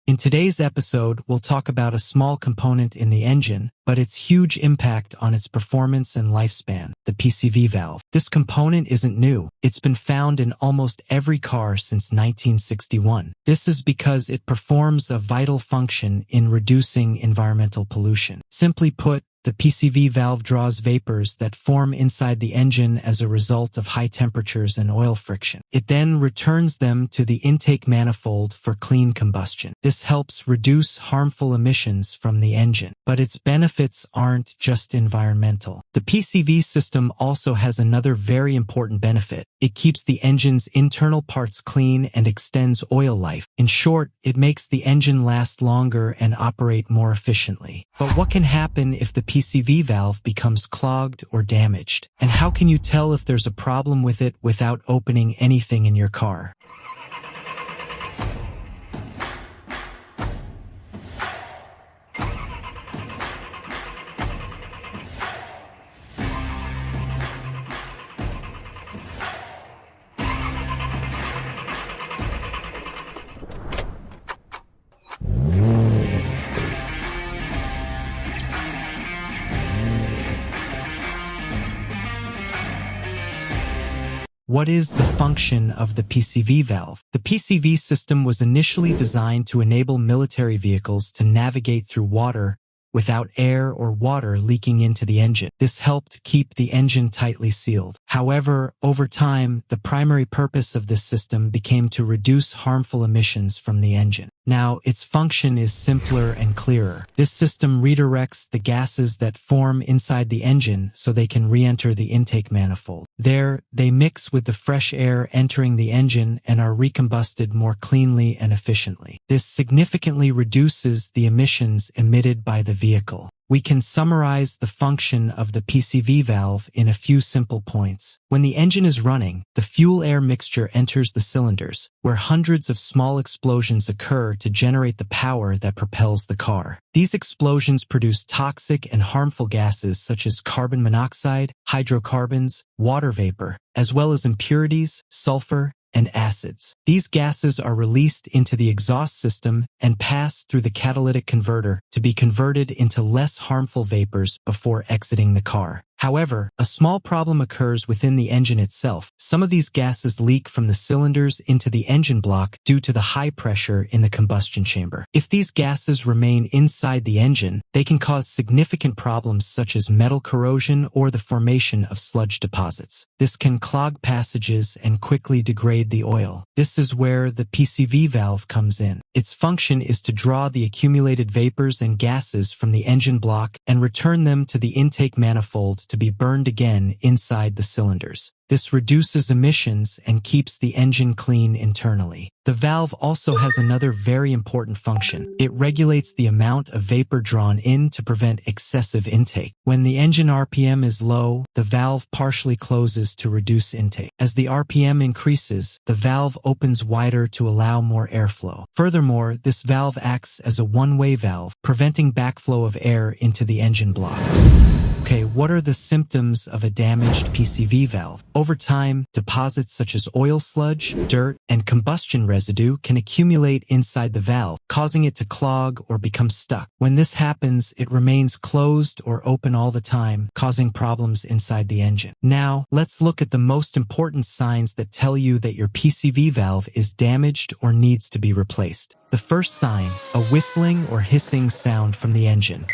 In today's episode, we'll talk about a small component in the engine, but its huge impact on its performance and lifespan, the PCV valve. This component isn't new. It's been found in almost every car since 1961. This is because it performs a vital function in reducing environmental pollution. Simply put, the PCV valve draws vapors that form inside the engine as a result of high temperatures and oil friction. It then returns them to the intake manifold for clean combustion. This helps reduce harmful emissions from the engine. But its benefits aren't just environmental. The PCV system also has another very important benefit. It keeps the engine's internal parts clean and extends oil life. In short, it makes the engine last longer and operate more efficiently. But what can happen if the PCV valve becomes clogged or damaged? And how can you tell if there's a problem with it without opening anything in your car? What is the function of the PCV valve? The PCV system was initially designed to enable military vehicles to navigate through water without air or water leaking into the engine. This helped keep the engine tightly sealed. However, over time, the primary purpose of this system became to reduce harmful emissions from the engine. Now, its function is simpler and clearer. This system redirects the gases that form inside the engine so they can re-enter the intake manifold. There, they mix with the fresh air entering the engine and are recombusted more cleanly and efficiently. This significantly reduces the emissions emitted by the vehicle. We can summarize the function of the PCV valve in a few simple points. When the engine is running, the fuel-air mixture enters the cylinders, where hundreds of small explosions occur to generate the power that propels the car. These explosions produce toxic and harmful gases such as carbon monoxide, hydrocarbons, water vapor, as well as impurities, sulfur, and acids. These gases are released into the exhaust system and pass through the catalytic converter to be converted into less harmful vapors before exiting the car. However, a small problem occurs within the engine itself. Some of these gases leak from the cylinders into the engine block due to the high pressure in the combustion chamber. If these gases remain inside the engine, they can cause significant problems such as metal corrosion or the formation of sludge deposits. This can clog passages and quickly degrade the oil. This is where the PCV valve comes in. Its function is to draw the accumulated vapors and gases from the engine block and return them to the intake manifold to be burned again inside the cylinders. This reduces emissions and keeps the engine clean internally. The valve also has another very important function. It regulates the amount of vapor drawn in to prevent excessive intake. When the engine RPM is low, the valve partially closes to reduce intake. As the RPM increases, the valve opens wider to allow more airflow. Furthermore, this valve acts as a one-way valve, preventing backflow of air into the engine block. Okay, what are the symptoms of a damaged PCV valve? Over time, deposits such as oil sludge, dirt, and combustion residue can accumulate inside the valve, causing it to clog or become stuck. When this happens, it remains closed or open all the time, causing problems inside the engine. Now, let's look at the most important signs that tell you that your PCV valve is damaged or needs to be replaced. The first sign, a whistling or hissing sound from the engine.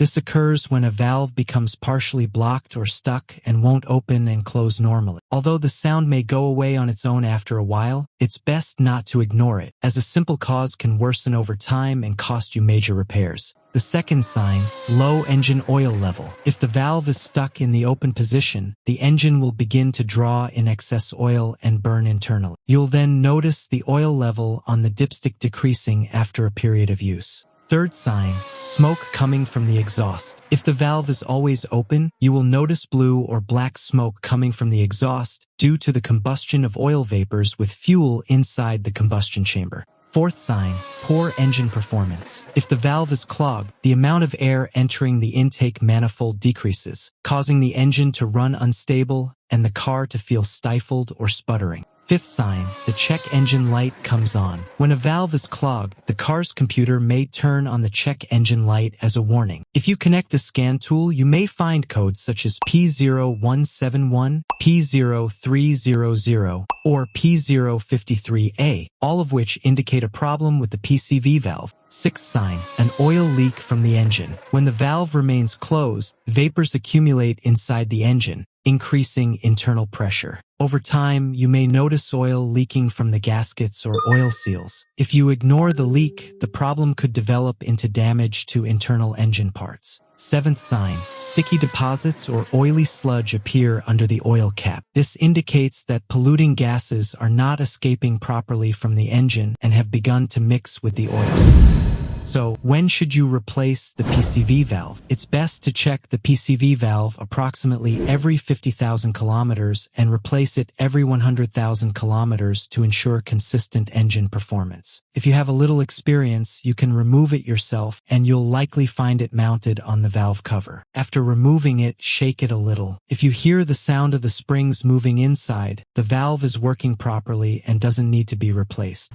This occurs when a valve becomes partially blocked or stuck and won't open and close normally. Although the sound may go away on its own after a while, it's best not to ignore it, as a simple cause can worsen over time and cost you major repairs. The second sign, low engine oil level. If the valve is stuck in the open position, the engine will begin to draw in excess oil and burn internally. You'll then notice the oil level on the dipstick decreasing after a period of use. Third sign, smoke coming from the exhaust. If the valve is always open, you will notice blue or black smoke coming from the exhaust due to the combustion of oil vapors with fuel inside the combustion chamber. Fourth sign, poor engine performance. If the valve is clogged, the amount of air entering the intake manifold decreases, causing the engine to run unstable and the car to feel stifled or sputtering. Fifth sign, the check engine light comes on. When a valve is clogged, the car's computer may turn on the check engine light as a warning. If you connect a scan tool, you may find codes such as P0171, P0300, or P053A, all of which indicate a problem with the PCV valve. Sixth sign, an oil leak from the engine. When the valve remains closed, vapors accumulate inside the engine, increasing internal pressure. Over time, you may notice oil leaking from the gaskets or oil seals. If you ignore the leak, the problem could develop into damage to internal engine parts. Seventh sign, sticky deposits or oily sludge appear under the oil cap. This indicates that polluting gases are not escaping properly from the engine and have begun to mix with the oil. So, when should you replace the PCV valve? It's best to check the PCV valve approximately every 50,000 kilometers and replace it every 100,000 kilometers to ensure consistent engine performance. If you have a little experience, you can remove it yourself and you'll likely find it mounted on the valve cover. After removing it, shake it a little. If you hear the sound of the springs moving inside, the valve is working properly and doesn't need to be replaced.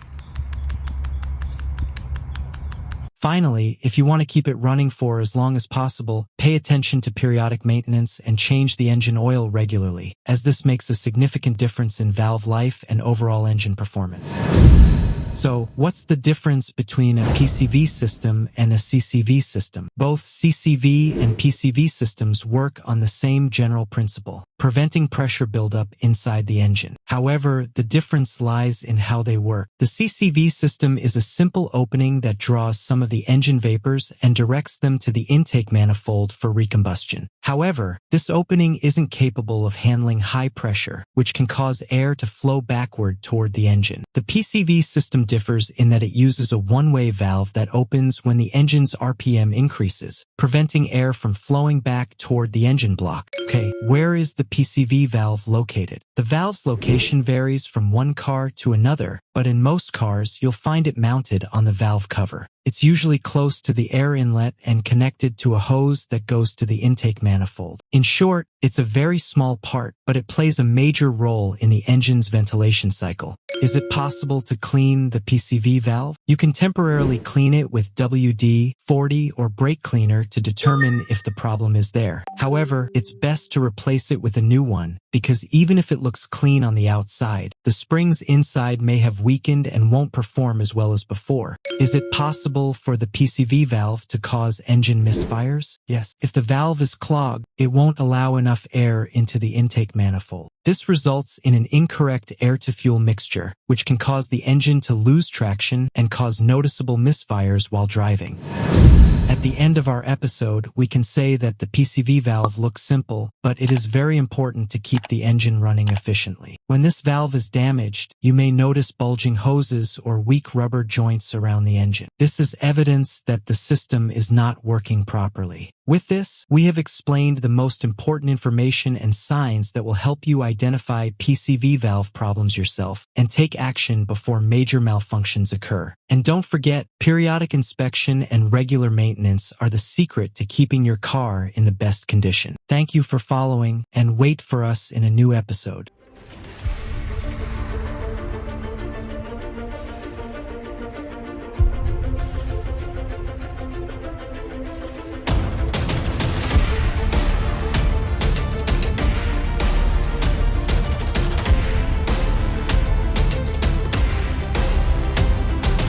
Finally, if you want to keep it running for as long as possible, pay attention to periodic maintenance and change the engine oil regularly, as this makes a significant difference in valve life and overall engine performance. So, what's the difference between a PCV system and a CCV system? Both CCV and PCV systems work on the same general principle, preventing pressure buildup inside the engine. However, the difference lies in how they work. The CCV system is a simple opening that draws some of the engine vapors and directs them to the intake manifold for recombustion. However, this opening isn't capable of handling high pressure, which can cause air to flow backward toward the engine. The PCV system differs in that it uses a one-way valve that opens when the engine's RPM increases, preventing air from flowing back toward the engine block. Okay, where is the PCV valve located? The valve's location varies from one car to another, but in most cars, you'll find it mounted on the valve cover. It's usually close to the air inlet and connected to a hose that goes to the intake manifold. In short, it's a very small part, but it plays a major role in the engine's ventilation cycle. Is it possible to clean the PCV valve? You can temporarily clean it with WD-40 or brake cleaner to determine if the problem is there. However, it's best to replace it with a new one, because even if it looks clean on the outside, the springs inside may have weakened and won't perform as well as before. Is it possible for the PCV valve to cause engine misfires? Yes. If the valve is clogged, it won't allow enough air into the intake manifold. This results in an incorrect air-to-fuel mixture, which can cause the engine to lose traction and cause noticeable misfires while driving. At the end of our episode, we can say that the PCV valve looks simple, but it is very important to keep the engine running efficiently. When this valve is damaged, you may notice bulging hoses or weak rubber joints around the engine. This is evidence that the system is not working properly. With this, we have explained the most important information and signs that will help you identify PCV valve problems yourself and take action before major malfunctions occur. And don't forget, periodic inspection and regular maintenance are the secret to keeping your car in the best condition. Thank you for following, and wait for us in a new episode.